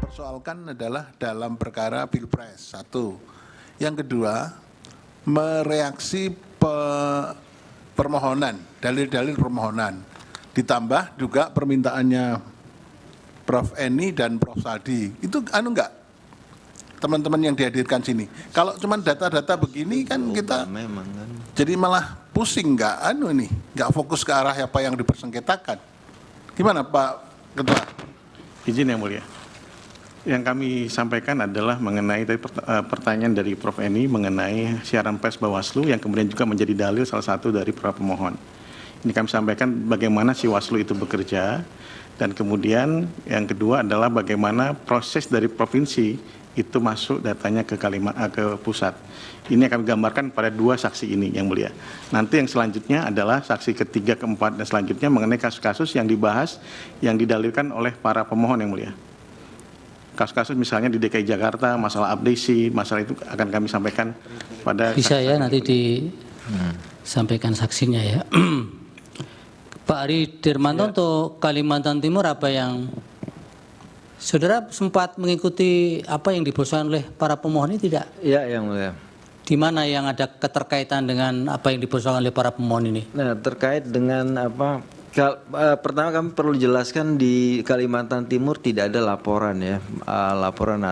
dipersoalkan adalah dalam perkara Pilpres, satu. Yang kedua, mereaksi permohonan, dalil-dalil permohonan. Ditambah juga permintaannya Prof. Eni dan Prof. Saldi. Itu enggak? Teman-teman yang dihadirkan sini. Kalau cuma data-data begini kan kita memang kan. Jadi malah pusing enggak fokus ke arah apa yang dipersengketakan. Gimana Pak Ketua? Izin yang mulia. Yang kami sampaikan adalah mengenai tadi pertanyaan dari Prof. Eni mengenai siaran pers Bawaslu yang kemudian juga menjadi dalil salah satu dari para pemohon. Ini kami sampaikan bagaimana si Waslu itu bekerja, dan kemudian yang kedua adalah bagaimana proses dari provinsi itu masuk datanya ke pusat. Ini yang kami gambarkan pada dua saksi ini yang mulia. Nanti yang selanjutnya adalah saksi ketiga, keempat, dan selanjutnya mengenai kasus-kasus yang dibahas, yang didalilkan oleh para pemohon yang mulia. Kasus-kasus misalnya di DKI Jakarta, masalah abdesi, masalah itu akan kami sampaikan pada... Bisa ya nanti disampaikan saksinya ya. Pak Ari Dirmanto ya. Untuk Kalimantan Timur apa yang... Saudara sempat mengikuti apa yang dibocorkan oleh para pemohon ini tidak? Iya, yang mulia. Di mana yang ada keterkaitan dengan apa yang dibocorkan oleh para pemohon ini? Nah, terkait dengan apa? Pertama kami perlu jelaskan di Kalimantan Timur tidak ada laporan ya, laporan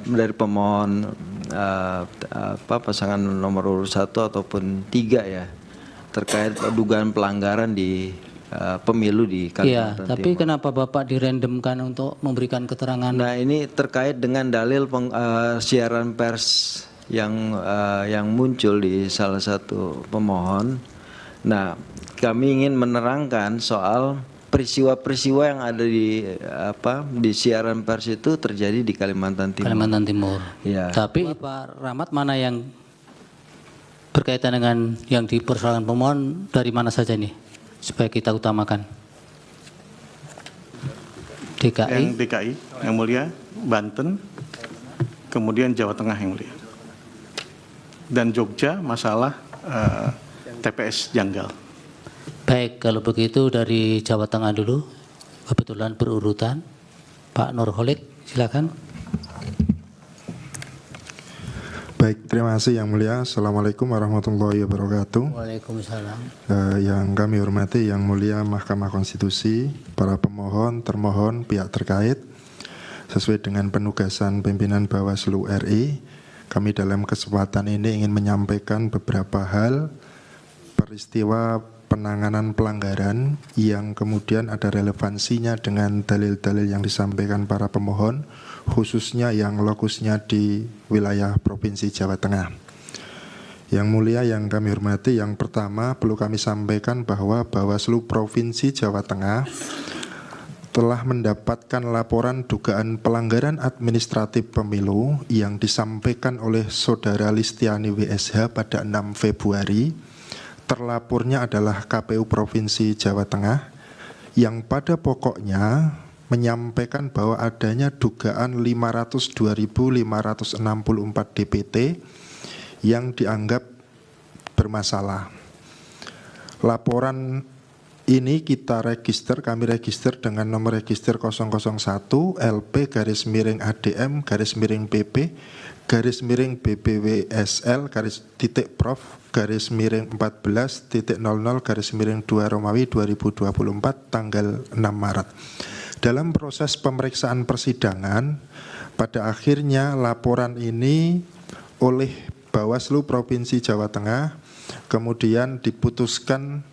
dari pemohon pasangan nomor urut 1 ataupun 3 ya, terkait dugaan pelanggaran di pemilu di Kalimantan Timur. Tapi kenapa Bapak dirandomkan untuk memberikan keterangan? Nah, ini terkait dengan dalil siaran pers yang muncul di salah satu pemohon. Nah, kami ingin menerangkan soal peristiwa-peristiwa yang ada di siaran pers itu terjadi di Kalimantan Timur. Kalimantan Timur. Ya. Tapi Pak Rahmat, mana yang berkaitan dengan yang dipersoalkan pemohon dari mana saja nih? Supaya kita utamakan. DKI. Yang DKI, yang mulia, Banten, kemudian Jawa Tengah yang mulia. Dan Jogja masalah TPS janggal. Baik, kalau begitu dari Jawa Tengah dulu, kebetulan berurutan. Pak Nurholik, silakan. Baik, terima kasih Yang Mulia. Assalamualaikum warahmatullahi wabarakatuh. Waalaikumsalam. Yang kami hormati Yang Mulia Mahkamah Konstitusi, para pemohon, termohon, pihak terkait, sesuai dengan penugasan pimpinan Bawaslu RI, kami dalam kesempatan ini ingin menyampaikan beberapa hal peristiwa penanganan pelanggaran yang kemudian ada relevansinya dengan dalil-dalil yang disampaikan para pemohon, khususnya yang lokusnya di wilayah Provinsi Jawa Tengah. Yang mulia, yang kami hormati, yang pertama perlu kami sampaikan bahwa Bawaslu Provinsi Jawa Tengah telah mendapatkan laporan dugaan pelanggaran administratif pemilu yang disampaikan oleh Saudara Listiani WSH pada 6 Februari. Terlapornya adalah KPU Provinsi Jawa Tengah yang pada pokoknya menyampaikan bahwa adanya dugaan 502.564 DPT yang dianggap bermasalah. Laporan ini kami register dengan nomor register 001 LP_ADM_PP _BBWSL_Prof _14.00_2 Romawi 2024 tanggal 6 Maret. Dalam proses pemeriksaan persidangan, pada akhirnya laporan ini oleh Bawaslu Provinsi Jawa Tengah kemudian diputuskan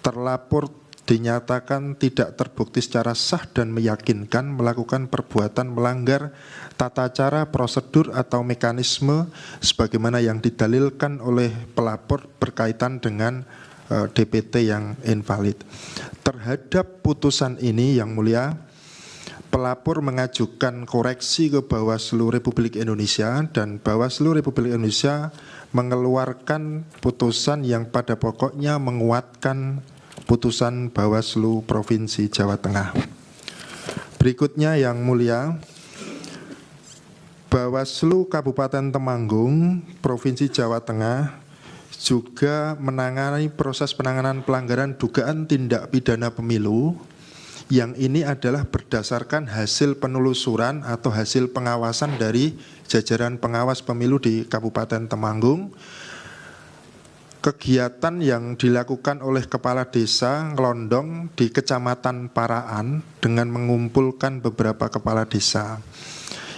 terlapor dinyatakan tidak terbukti secara sah dan meyakinkan melakukan perbuatan melanggar tata cara, prosedur atau mekanisme sebagaimana yang didalilkan oleh pelapor berkaitan dengan DPT yang invalid. Terhadap putusan ini, Yang Mulia, pelapor mengajukan koreksi ke Bawaslu Republik Indonesia dan Bawaslu Republik Indonesia mengeluarkan putusan yang pada pokoknya menguatkan putusan Bawaslu Provinsi Jawa Tengah. Berikutnya Yang Mulia, Bawaslu Kabupaten Temanggung Provinsi Jawa Tengah juga menangani proses penanganan pelanggaran dugaan tindak pidana pemilu yang ini adalah berdasarkan hasil penelusuran atau hasil pengawasan dari jajaran pengawas pemilu di Kabupaten Temanggung. Kegiatan yang dilakukan oleh Kepala Desa Ngelondong di Kecamatan Paraan dengan mengumpulkan beberapa kepala desa.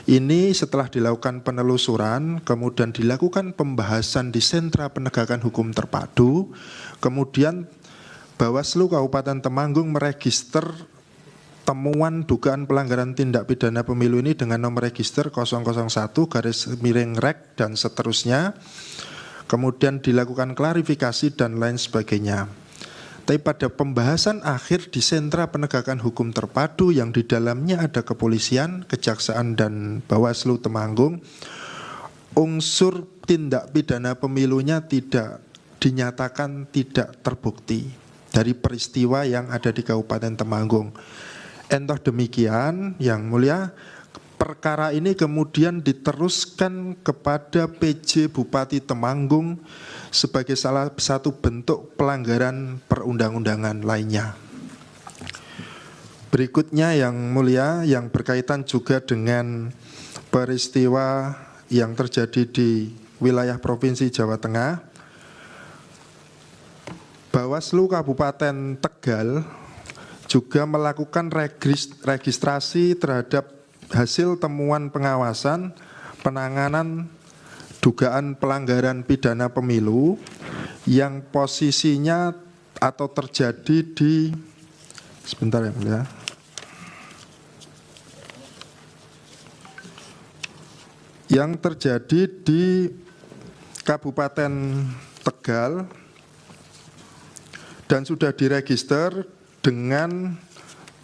Ini setelah dilakukan penelusuran, kemudian dilakukan pembahasan di sentra penegakan hukum terpadu, kemudian Bawaslu Kabupaten Temanggung meregister temuan dugaan pelanggaran tindak pidana pemilu ini dengan nomor register 001/REK dan seterusnya. Kemudian dilakukan klarifikasi dan lain sebagainya. Tapi pada pembahasan akhir di sentra penegakan hukum terpadu yang di dalamnya ada kepolisian, kejaksaan dan Bawaslu Temanggung, unsur tindak pidana pemilunya tidak dinyatakan tidak terbukti dari peristiwa yang ada di Kabupaten Temanggung. Entah demikian, Yang Mulia, perkara ini kemudian diteruskan kepada PJ Bupati Temanggung sebagai salah satu bentuk pelanggaran perundang-undangan lainnya. Berikutnya Yang Mulia, yang berkaitan juga dengan peristiwa yang terjadi di wilayah Provinsi Jawa Tengah, Bawaslu Kabupaten Tegal juga melakukan registrasi terhadap hasil temuan pengawasan penanganan dugaan pelanggaran pidana pemilu yang posisinya atau terjadi di sebentar ya Mulia. Yang terjadi di Kabupaten Tegal dan sudah diregister dengan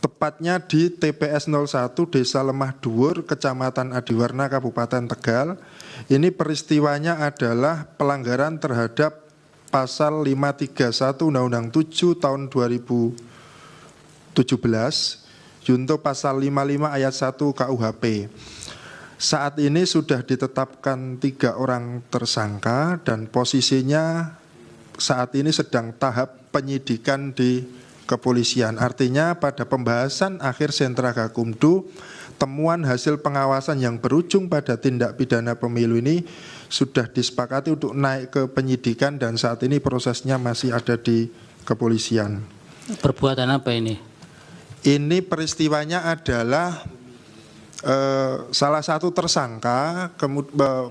tepatnya di TPS 01 Desa Lemah Dhuwur, Kecamatan Adiwarna, Kabupaten Tegal. Ini peristiwanya adalah pelanggaran terhadap pasal 531 Undang-Undang 7 tahun 2017, junto pasal 55 ayat 1 KUHP. Saat ini sudah ditetapkan 3 orang tersangka dan posisinya saat ini sedang tahap penyidikan di kepolisian. Artinya pada pembahasan akhir sentra Gakumdu, temuan hasil pengawasan yang berujung pada tindak pidana pemilu ini sudah disepakati untuk naik ke penyidikan dan saat ini prosesnya masih ada di kepolisian. Perbuatan apa ini? Ini peristiwanya adalah salah satu tersangka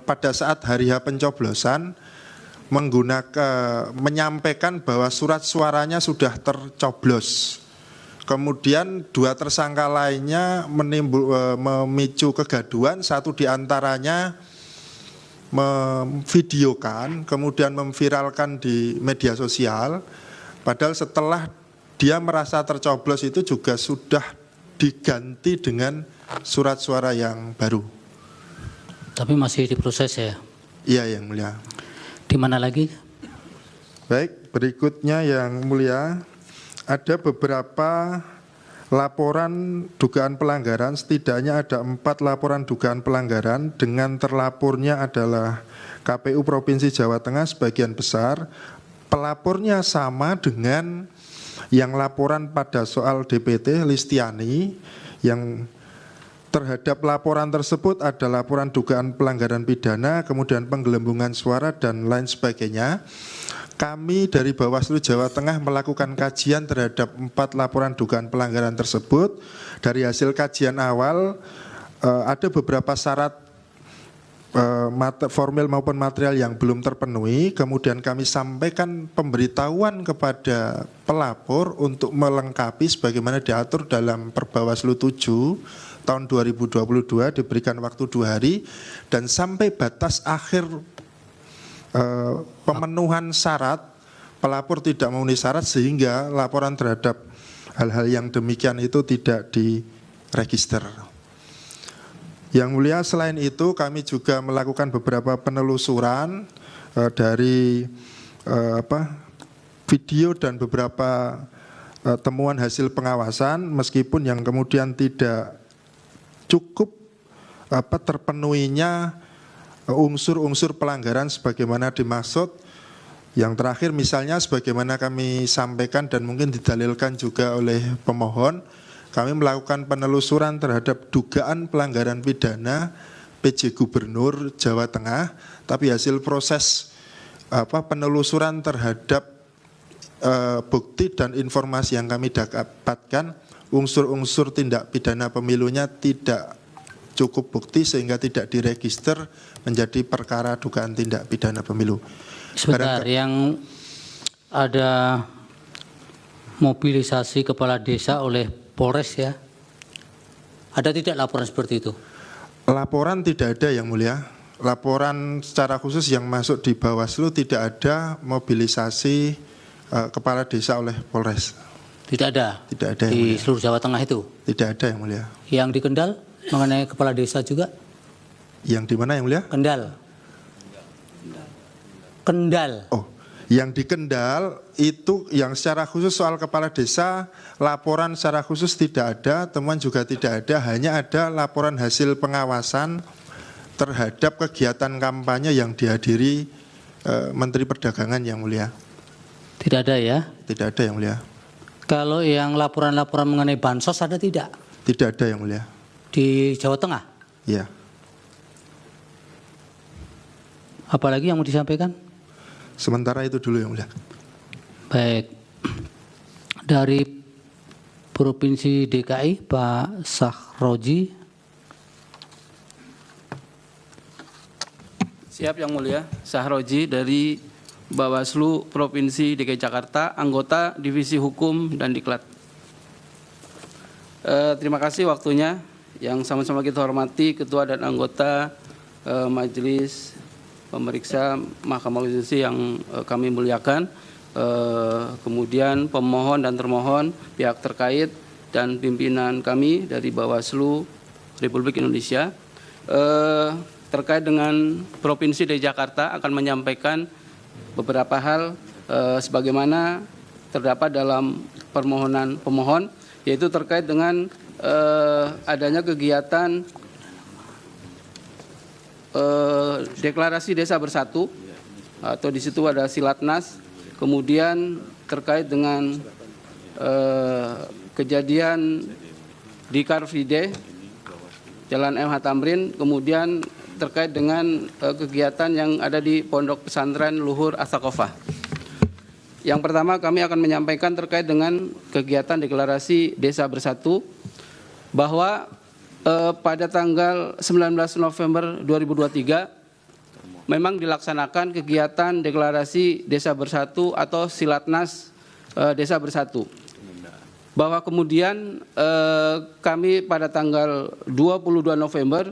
pada saat hari H pencoblosan menyampaikan bahwa surat suaranya sudah tercoblos. Kemudian 2 tersangka lainnya memicu kegaduhan, satu diantaranya memvideokan, kemudian memviralkan di media sosial. Padahal setelah dia merasa tercoblos itu juga sudah diganti dengan surat suara yang baru. Tapi masih diproses ya? Iya Yang Mulia. Di mana lagi? Baik, berikutnya Yang Mulia, ada beberapa laporan dugaan pelanggaran, setidaknya ada 4 laporan dugaan pelanggaran dengan terlapornya adalah KPU Provinsi Jawa Tengah sebagian besar. Pelapornya sama dengan yang laporan pada soal DPT Listiani, yang terhadap laporan tersebut ada laporan dugaan pelanggaran pidana, kemudian penggelembungan suara dan lain sebagainya. Kami dari Bawaslu Jawa Tengah melakukan kajian terhadap 4 laporan dugaan pelanggaran tersebut. Dari hasil kajian awal ada beberapa syarat formil maupun material yang belum terpenuhi. Kemudian kami sampaikan pemberitahuan kepada pelapor untuk melengkapi sebagaimana diatur dalam Perbawaslu 7 tahun 2022, diberikan waktu 2 hari dan sampai batas akhir pemenuhan syarat, pelapor tidak memenuhi syarat sehingga laporan terhadap hal-hal yang demikian itu tidak diregister. Yang Mulia, selain itu kami juga melakukan beberapa penelusuran dari video dan beberapa temuan hasil pengawasan, meskipun yang kemudian tidak cukup terpenuhinya unsur-unsur pelanggaran sebagaimana dimaksud. Yang terakhir misalnya sebagaimana kami sampaikan dan mungkin didalilkan juga oleh pemohon, kami melakukan penelusuran terhadap dugaan pelanggaran pidana PJ Gubernur Jawa Tengah, tapi hasil proses penelusuran terhadap bukti dan informasi yang kami dapatkan, unsur-unsur tindak pidana pemilunya tidak cukup bukti sehingga tidak diregister menjadi perkara dugaan tindak pidana pemilu. Sebentar, yang ada mobilisasi kepala desa oleh Polres ya, ada tidak laporan seperti itu? Laporan tidak ada yang mulia. Laporan secara khusus yang masuk di Bawaslu tidak ada mobilisasi kepala desa oleh Polres. Tidak ada? Tidak ada yang di mulia. seluruh Jawa Tengah itu? Tidak ada yang mulia. Yang di Kendal mengenai kepala desa juga? Yang di mana yang mulia? Kendal. Kendal. Oh, yang di Kendal itu yang secara khusus soal kepala desa, laporan secara khusus tidak ada, temuan juga tidak ada, hanya ada laporan hasil pengawasan terhadap kegiatan kampanye yang dihadiri Menteri Perdagangan yang mulia. Tidak ada ya? Tidak ada yang mulia. Kalau yang laporan-laporan mengenai bansos ada tidak? Tidak ada yang mulia. Di Jawa Tengah? Ya. Apalagi yang mau disampaikan? Sementara itu dulu yang mulia. Baik. Dari Provinsi DKI, Pak Sahroji. Siap yang mulia, Sahroji dari Bawaslu Provinsi DKI Jakarta, anggota Divisi Hukum dan Diklat. Terima kasih waktunya yang sama-sama kita hormati Ketua dan anggota Majelis Pemeriksa Mahkamah Konstitusi yang kami muliakan, kemudian pemohon dan termohon, pihak terkait, dan pimpinan kami dari Bawaslu Republik Indonesia. Terkait dengan Provinsi DKI Jakarta akan menyampaikan beberapa hal sebagaimana terdapat dalam permohonan pemohon, yaitu terkait dengan adanya kegiatan deklarasi desa bersatu, atau di situ ada Silatnas, kemudian terkait dengan kejadian di Car Free Day Jalan MH Tamrin, kemudian terkait dengan kegiatan yang ada di Pondok Pesantren Luhur As-Saqofah. Yang pertama kami akan menyampaikan terkait dengan kegiatan deklarasi desa bersatu, bahwa pada tanggal 19 November 2023 memang dilaksanakan kegiatan deklarasi desa bersatu atau Silatnas desa bersatu. Bahwa kemudian kami pada tanggal 22 November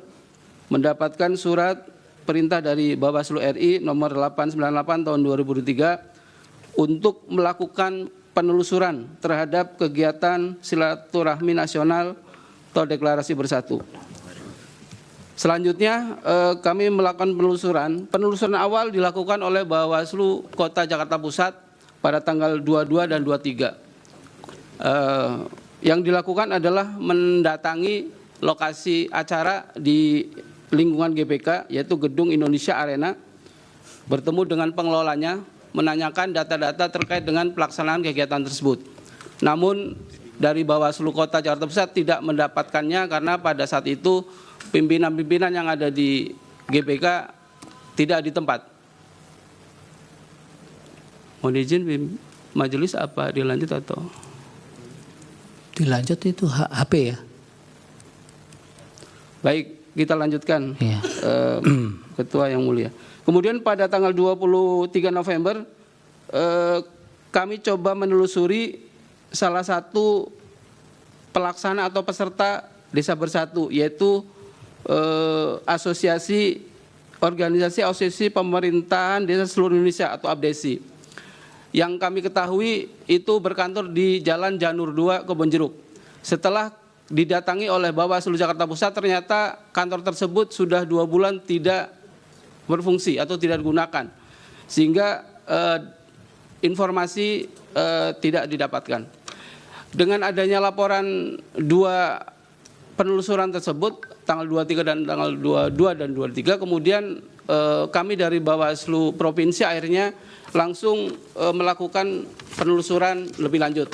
mendapatkan surat perintah dari Bawaslu RI nomor 898 tahun 2023 untuk melakukan penelusuran terhadap kegiatan silaturahmi nasional atau deklarasi bersatu. Selanjutnya kami melakukan penelusuran. Penelusuran awal dilakukan oleh Bawaslu Kota Jakarta Pusat pada tanggal 22 dan 23. Yang dilakukan adalah mendatangi lokasi acara di lingkungan GBK, yaitu Gedung Indonesia Arena, bertemu dengan pengelolanya, menanyakan data-data terkait dengan pelaksanaan kegiatan tersebut. Namun dari Bawaslu Kota Jakarta Pusat tidak mendapatkannya karena pada saat itu pimpinan-pimpinan yang ada di GBK tidak di tempat. Mohon izin majelis, apa dilanjut atau? Dilanjut itu HP ya? Baik, kita lanjutkan. Iya. Ketua yang mulia. Kemudian pada tanggal 23 November kami coba menelusuri salah satu pelaksana atau peserta desa bersatu, yaitu Organisasi Pemerintahan Desa Seluruh Indonesia atau APDESI. Yang kami ketahui itu berkantor di Jalan Janur 2, Kebonjeruk. Setelah didatangi oleh Bawaslu Jakarta Pusat, ternyata kantor tersebut sudah 2 bulan tidak berfungsi atau tidak digunakan, sehingga informasi tidak didapatkan. Dengan adanya laporan 2 penelusuran tersebut, tanggal 23 dan tanggal 22 dan 23, kemudian kami dari Bawaslu Provinsi akhirnya langsung melakukan penelusuran lebih lanjut.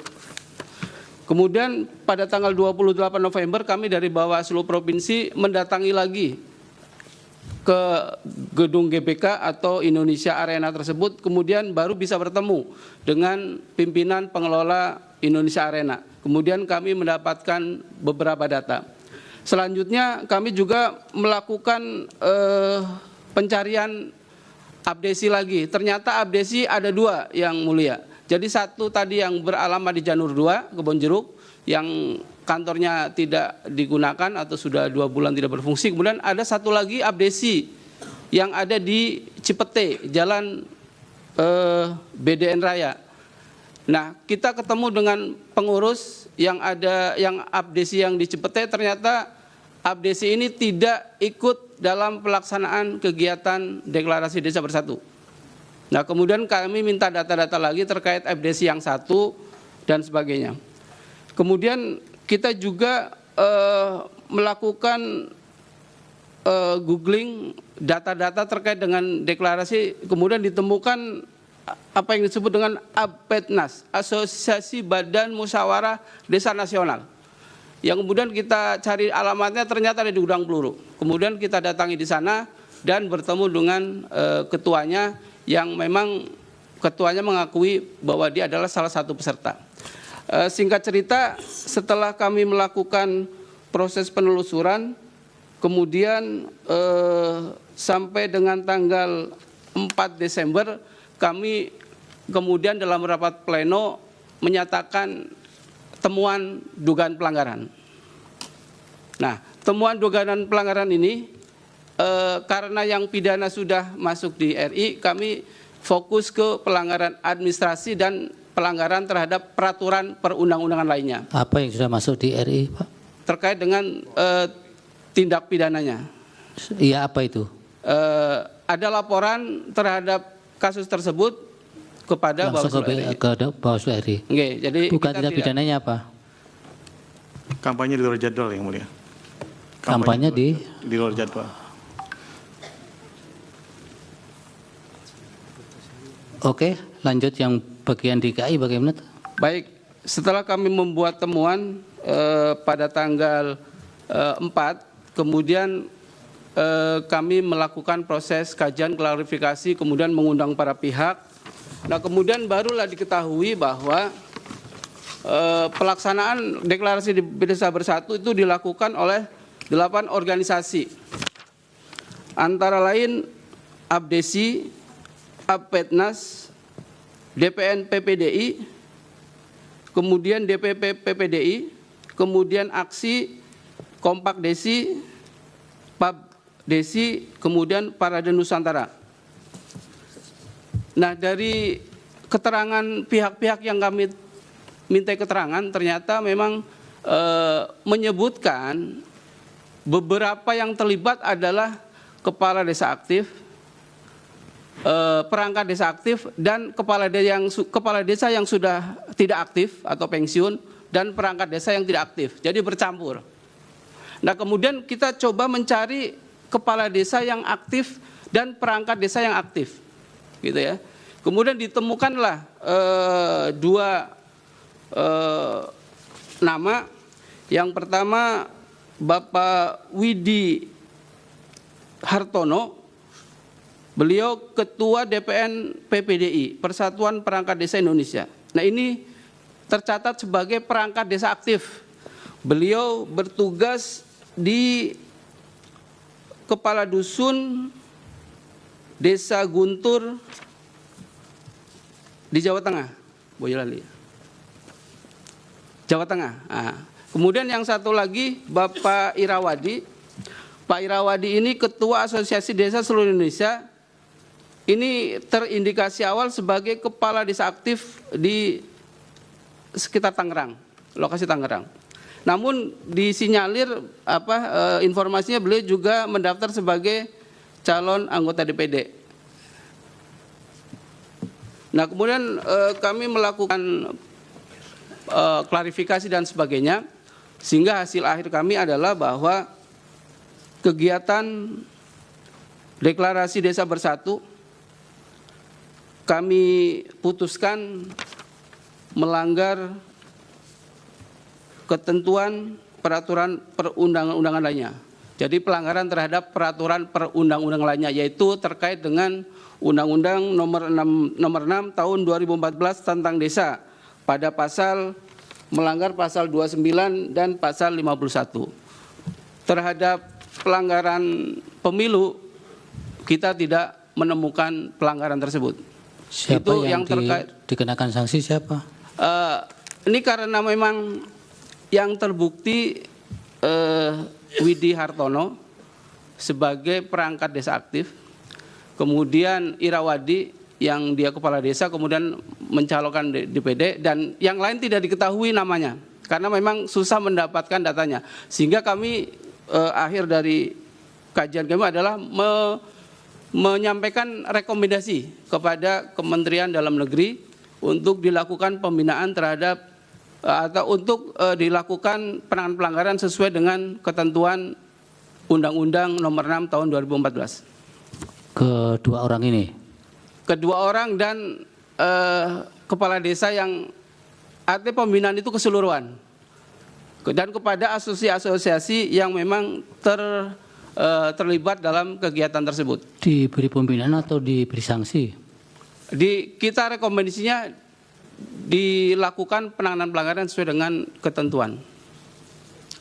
Kemudian pada tanggal 28 November kami dari Bawaslu Provinsi mendatangi lagi ke gedung GBK atau Indonesia Arena tersebut, kemudian baru bisa bertemu dengan pimpinan pengelola Indonesia Arena. Kemudian kami mendapatkan beberapa data. Selanjutnya kami juga melakukan pencarian abdesi lagi. Ternyata abdesi ada 2 yang mulia. Jadi satu tadi yang beralamat di Janur 2, Kebonjeruk, yang kantornya tidak digunakan atau sudah 2 bulan tidak berfungsi. Kemudian ada satu lagi abdesi yang ada di Cipete, Jalan BDN Raya. Nah, kita ketemu dengan pengurus yang abdesi yang di Cipete, ternyata abdesi ini tidak ikut dalam pelaksanaan kegiatan deklarasi Desa Bersatu. Nah, kemudian kami minta data-data lagi terkait abdesi yang satu dan sebagainya. Kemudian kita juga melakukan googling data-data terkait dengan deklarasi, kemudian ditemukan apa yang disebut dengan ABPEDNAS, Asosiasi Badan Musyawarah Desa Nasional. Yang kemudian kita cari alamatnya ternyata ada di Gudang Peluru. Kemudian kita datangi di sana dan bertemu dengan ketuanya, yang memang ketuanya mengakui bahwa dia adalah salah satu peserta. Singkat cerita, setelah kami melakukan proses penelusuran, kemudian sampai dengan tanggal 4 Desember kami kemudian dalam rapat pleno menyatakan temuan dugaan pelanggaran. Nah, temuan dugaan pelanggaran ini karena yang pidana sudah masuk di RI, kami fokus ke pelanggaran administrasi dan pelanggaran terhadap peraturan perundang-undangan lainnya. Apa yang sudah masuk di RI, Pak? Terkait dengan tindak pidananya. Iya, apa itu? Ada laporan terhadap kasus tersebut kepada Langsung Bawaslu RI. ke Bawaslu RI. Oke, jadi bukan tindak pidananya apa? Kampanye di luar jadwal, Yang Mulia. Kampanye di luar jadwal. Oke, lanjut yang bagian DKI bagaimana? Baik, setelah kami membuat temuan pada tanggal 4, kemudian kami melakukan proses kajian klarifikasi, kemudian mengundang para pihak. Nah, kemudian barulah diketahui bahwa pelaksanaan deklarasi di Desa Bersatu itu dilakukan oleh 8 organisasi. Antara lain ABDESI, ABPEDNAS, DPN PPDI, kemudian DPP PPDI, kemudian Aksi, Kompak Desi, PAB Desi, kemudian Parade Nusantara. Nah, dari keterangan pihak-pihak yang kami minta keterangan, ternyata memang menyebutkan beberapa yang terlibat adalah kepala desa aktif, perangkat desa aktif, dan kepala desa yang sudah tidak aktif atau pensiun, dan perangkat desa yang tidak aktif. Jadi bercampur. Nah, kemudian kita coba mencari kepala desa yang aktif dan perangkat desa yang aktif, gitu ya. Kemudian ditemukanlah 2 nama. Yang pertama Bapak Widi Hartono, beliau Ketua DPN PPDI, Persatuan Perangkat Desa Indonesia. Nah, ini tercatat sebagai perangkat desa aktif. Beliau bertugas di Kepala Dusun Desa Guntur di Jawa Tengah, Boyolali, Jawa Tengah. Nah, kemudian yang satu lagi Bapak Irawadi. Pak Irawadi ini Ketua Asosiasi Desa seluruh Indonesia. Ini terindikasi awal sebagai kepala desa aktif di sekitar Tangerang, lokasi Tangerang. Namun disinyalir informasinya beliau juga mendaftar sebagai calon anggota DPD. Nah, kemudian kami melakukan klarifikasi dan sebagainya, sehingga hasil akhir kami adalah bahwa kegiatan deklarasi Desa Bersatu kami putuskan melanggar ketentuan peraturan perundang-undangan lainnya. Jadi pelanggaran terhadap peraturan perundang-undangan lainnya, yaitu terkait dengan Undang-Undang nomor 6 tahun 2014 tentang desa pada melanggar pasal 29 dan pasal 51. Terhadap pelanggaran pemilu, kita tidak menemukan pelanggaran tersebut. Siapa Itu yang terkait dikenakan sanksi siapa? Ini karena memang yang terbukti Widi Hartono sebagai perangkat desa aktif, kemudian Irawadi yang dia kepala desa kemudian mencalonkan DPD, dan yang lain tidak diketahui namanya karena memang susah mendapatkan datanya, sehingga kami akhir dari kajian kami adalah menyampaikan rekomendasi kepada Kementerian Dalam Negeri untuk dilakukan pembinaan terhadap atau untuk dilakukan penanganan pelanggaran sesuai dengan ketentuan Undang-Undang nomor 6 tahun 2014. Kedua orang ini? Kedua orang dan kepala desa yang artinya pembinaan itu keseluruhan. Dan kepada asosiasi-asosiasi yang memang terlibat dalam kegiatan tersebut. Diberi pembinaan atau diberi sanksi? Kita rekomendasinya dilakukan penanganan pelanggaran sesuai dengan ketentuan.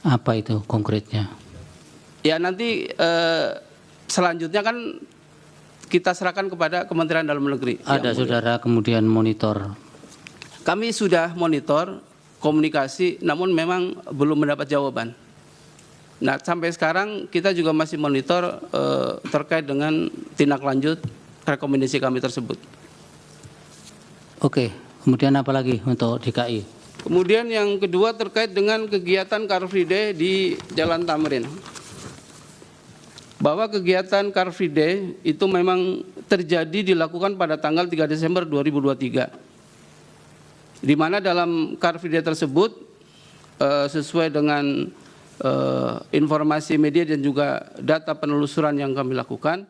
Apa itu konkretnya? Ya nanti selanjutnya kan kita serahkan kepada Kementerian Dalam Negeri. Ada saudara kemudian monitor? Kami sudah monitor komunikasi, namun memang belum mendapat jawaban. Nah sampai sekarang kita juga masih monitor terkait dengan tindak lanjut rekomendasi kami tersebut. Oke, kemudian apa lagi untuk DKI? Kemudian yang kedua terkait dengan kegiatan Car Free Day di Jalan Tamrin. Bahwa kegiatan Car Free Day itu memang terjadi dilakukan pada tanggal 3 Desember 2023. Di mana dalam Car Free Day tersebut sesuai dengan informasi media dan juga data penelusuran yang kami lakukan,